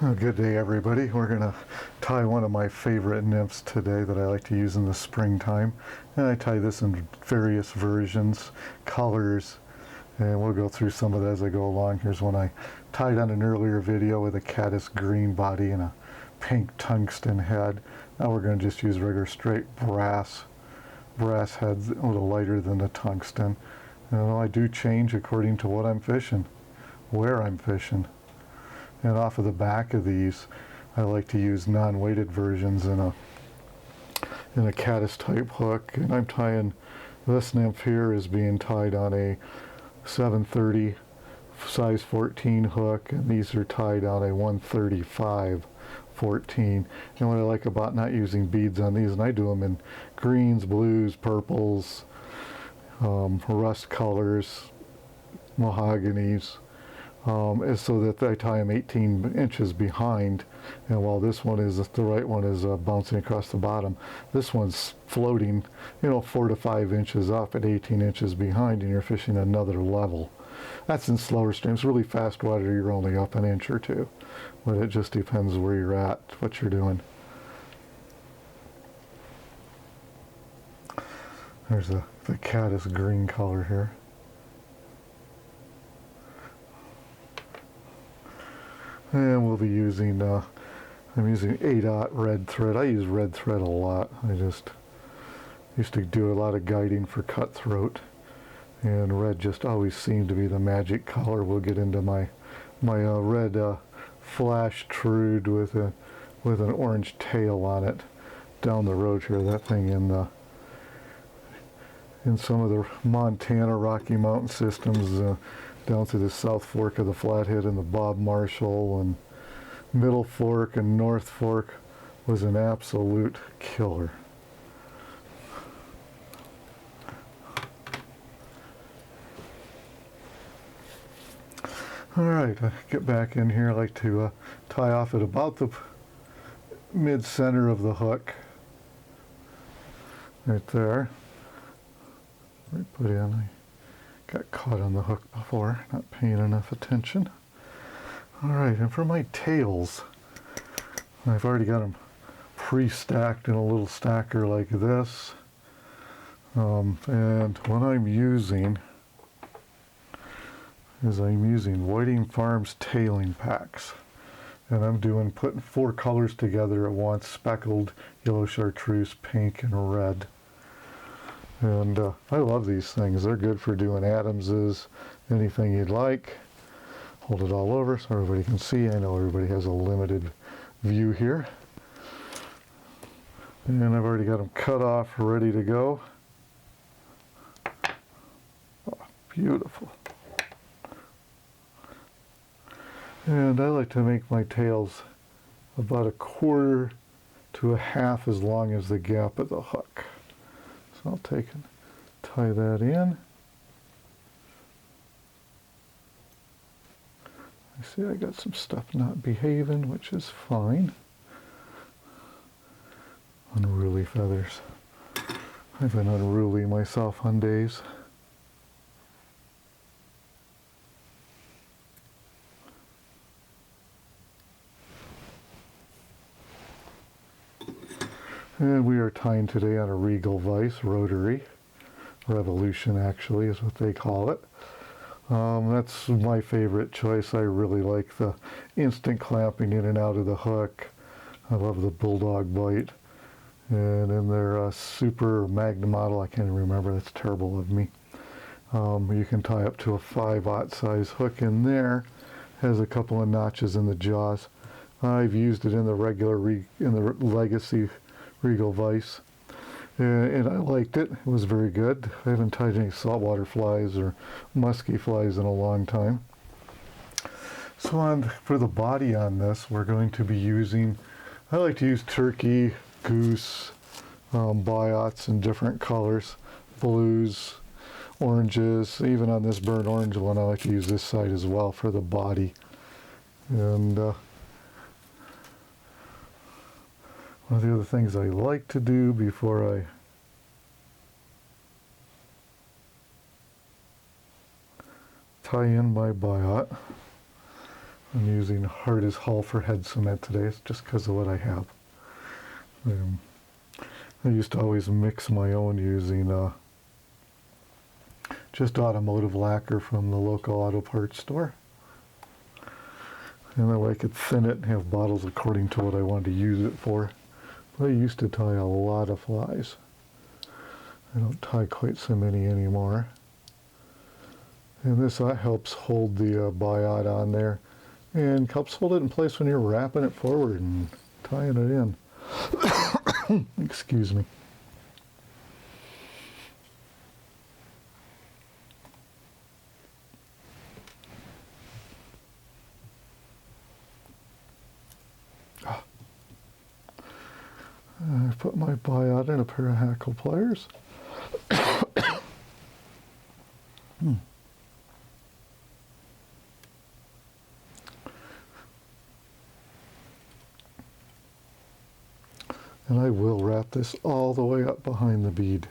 Good day, everybody. We're going to tie one of my favorite nymphs today that I like to use in the springtime. And I tie this in various versions, colors, and we'll go through some of that as I go along. Here's one I tied on an earlier video with a caddis green body and a pink tungsten head. Now we're going to just use regular straight brass heads, a little lighter than the tungsten. And I do change according to what I'm fishing, where I'm fishing. And off of the back of these, I like to use non-weighted versions in a caddis type hook. And I'm tying, this nymph here is being tied on a 730 size 14 hook, and these are tied on a 135 14. And what I like about not using beads on these, and I do them in greens, blues, purples, rust colors, mahoganies, is so that I tie them 18 inches behind, and while this one is, the right one is bouncing across the bottom, this one's floating, 4 to 5 inches up at 18 inches behind, and you're fishing another level. That's in slower streams. Really fast water, you're only up an inch or two, but it just depends where you're at, what you're doing. There's the caddis green color here. And we'll be using, I'm using 8/0 red thread. I use red thread a lot. I just used to do a lot of guiding for cutthroat, and red just always seemed to be the magic color. We'll get into my red flash trude with an orange tail on it down the road here. That thing in some of the Montana Rocky Mountain systems, down to the South Fork of the Flathead and the Bob Marshall and Middle Fork and North Fork, was an absolute killer. Alright, I get back in here. I like to tie off at about the mid-center of the hook. Right there. Right, put in. I got caught on the hook before, not paying enough attention. Alright, and for my tails, I've already got them pre-stacked in a little stacker like this. And what I'm using is Whiting Farms tailing packs. And I'm putting 4 colors together at once: speckled, yellow chartreuse, pink, and red. And I love these things. They're good for doing Adamses, anything you'd like. Hold it all over so everybody can see. I know everybody has a limited view here. And I've already got them cut off, ready to go. Oh, beautiful. And I like to make my tails about 1/4 to 1/2 as long as the gap of the hook. So I'll take and tie that in. I see I got some stuff not behaving, which is fine. Unruly feathers. I've been unruly myself on days. And we are tying today on a Regal vise, rotary. Revolution, actually, is what they call it. That's my favorite choice. I really like the instant clamping in and out of the hook. I love the bulldog bite. And in their super Magna model, I can't even remember, that's terrible of me. You can tie up to a 5/0 size hook in there. Has a couple of notches in the jaws. I've used it in the regular, in the Legacy Regal vise, and I liked it. It was very good. I haven't tied any saltwater flies or musky flies in a long time. So for the body on this, we're going to be using, I like to use turkey, goose, biots in different colors, blues, oranges. Even on this burnt orange one, I like to use this side as well for the body. And one of the other things I like to do before I tie in my biot, I'm using hard as hull for head cement today. It's just because of what I have. I used to always mix my own using just automotive lacquer from the local auto parts store. And that way I could thin it and have bottles according to what I wanted to use it for. But I used to tie a lot of flies. I don't tie quite so many anymore. And this helps hold the Biot on there and helps hold it in place when you're wrapping it forward and tying it in. Excuse me. I put my Biot in a pair of Hackle pliers. And I will wrap this all the way up behind the bead.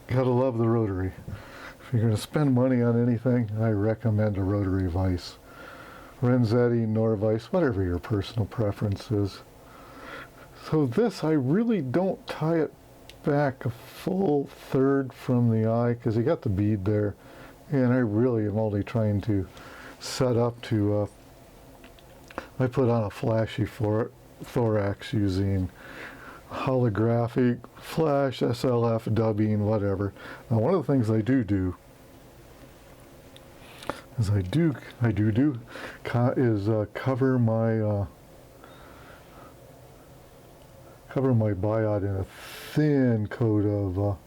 Gotta love the rotary. If you're going to spend money on anything, I recommend a rotary vise. Renzetti, Norvise, whatever your personal preference is. So this, I really don't tie it back a full third from the eye because you got the bead there. And I really am only trying to set up to, I put on a flashy thorax using holographic, flash, SLF, dubbing, whatever. Now one of the things I do is cover my Biot in a thin coat of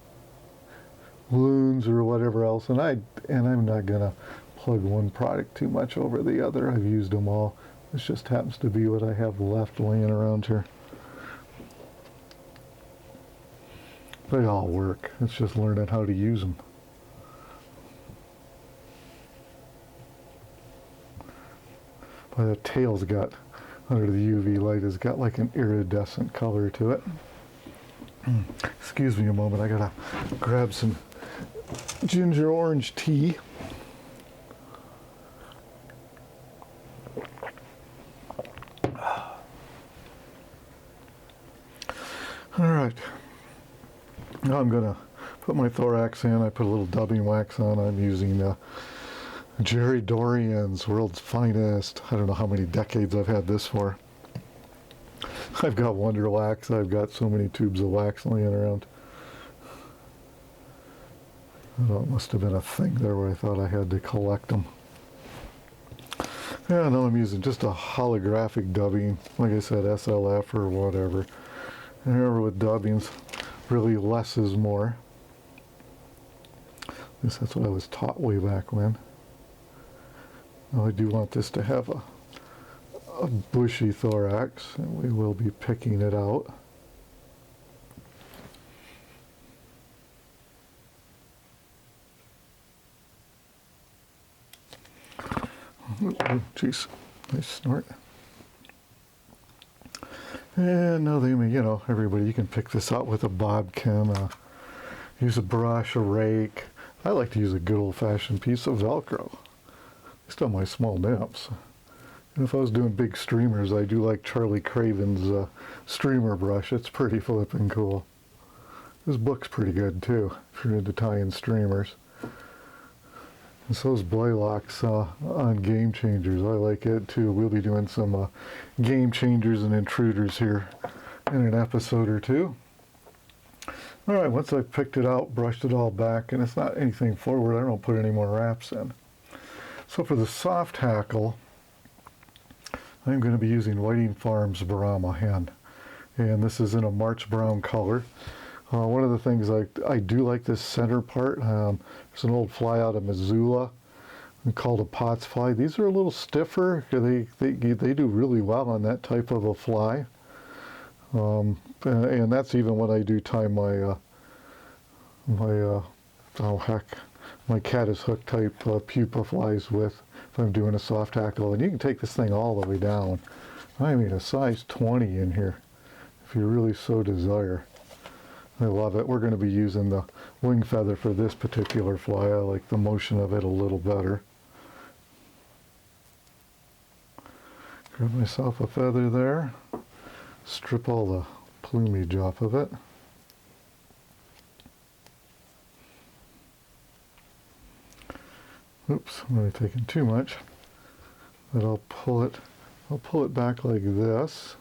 loons or whatever else, and I'm not gonna plug one product too much over the other. I've used them all. This just happens to be what I have left laying around here. They all work. It's just learning how to use them. But the tail's got, under the UV light, has got like an iridescent color to it. Excuse me a moment, I gotta grab some ginger orange tea. All right. Now I'm gonna put my thorax in. I put a little dubbing wax on. I'm using Jerry Dorian's World's Finest. I don't know how many decades I've had this for. I've got Wonder Wax. I've got so many tubes of wax laying around. I don't know, it must have been a thing there where I thought I had to collect them. Yeah, no, I'm using just a holographic dubbing. Like I said, SLF or whatever. And remember with dubbings, really less is more. At least that's what I was taught way back when. Now I do want this to have a bushy thorax, and we will be picking it out. Jeez, nice snort. And now they, you know, everybody, you can pick this out with a bodkin, use a brush, a rake. I like to use a good old-fashioned piece of Velcro, at least on my small nymphs. And if I was doing big streamers, I do like Charlie Craven's streamer brush. It's pretty flippin' cool. This book's pretty good too, if you're into tying streamers. And so is Blaylock's on Game Changers. I like it too. We'll be doing some Game Changers and Intruders here in an episode or two. All right, once I've picked it out, brushed it all back, and it's not anything forward, I don't put any more wraps in. So for the soft hackle, I'm going to be using Whiting Farms Brahma hen. And this is in a March brown color. One of the things I do like this center part. There's an old fly out of Missoula called a Potts fly. These are a little stiffer. They do really well on that type of a fly. And that's even when I do tie my my, oh heck, my caddis hook type pupa flies with if I'm doing a soft hackle. And you can take this thing all the way down. I mean a size 20 in here if you really so desire. I love it. We're going to be using the wing feather for this particular fly. I like the motion of it a little better. Grab myself a feather there. Strip all the plumage off of it. Oops, I'm really taking too much. But I'll pull it back like this.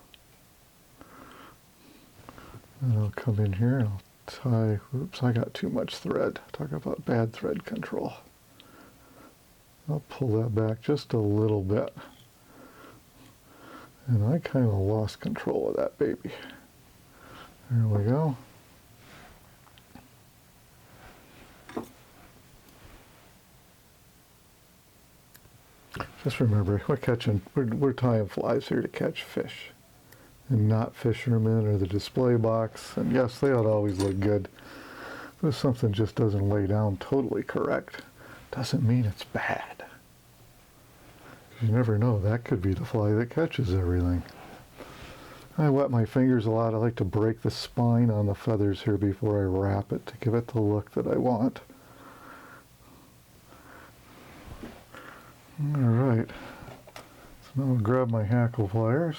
And I'll come in here and I'll tie, oops, I got too much thread. Talk about bad thread control. I'll pull that back just a little bit. And I kind of lost control of that baby. There we go. Just remember, we're tying flies here to catch fish, and not fishermen or the display box. And yes, they ought to always look good. But if something just doesn't lay down totally correct, doesn't mean it's bad. You never know, that could be the fly that catches everything. I wet my fingers a lot. I like to break the spine on the feathers here before I wrap it to give it the look that I want. All right, so now I'll grab my hackle pliers.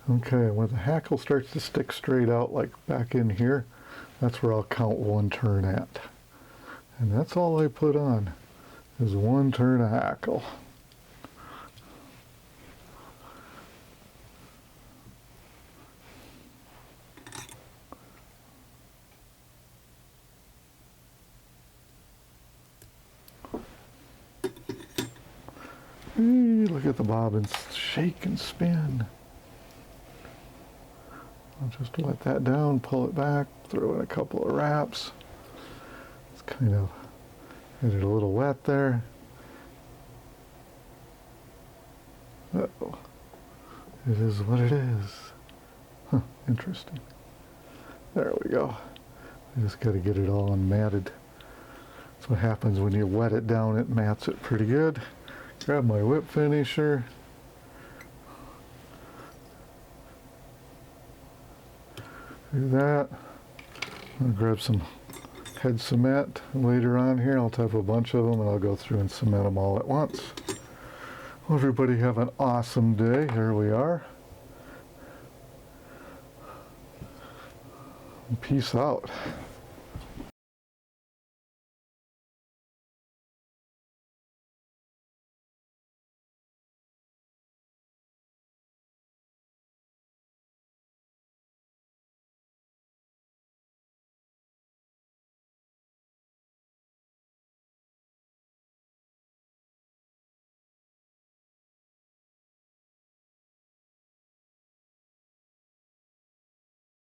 Okay, when the hackle starts to stick straight out, like back in here, that's where I'll count one turn at. And that's all I put on, is one turn of hackle. Look at the bobbins shake and spin. I'll just let that down, pull it back, throw in a couple of wraps. It's kind of get it a little wet there. Uh-oh. It is what it is. Huh, interesting. There we go. You just got to get it all unmatted. That's what happens when you wet it down, it mats it pretty good. Grab my whip finisher. Do that. I'll grab some head cement later on here. I'll have a bunch of them and I'll go through and cement them all at once. Well, everybody have an awesome day. Here we are. Peace out.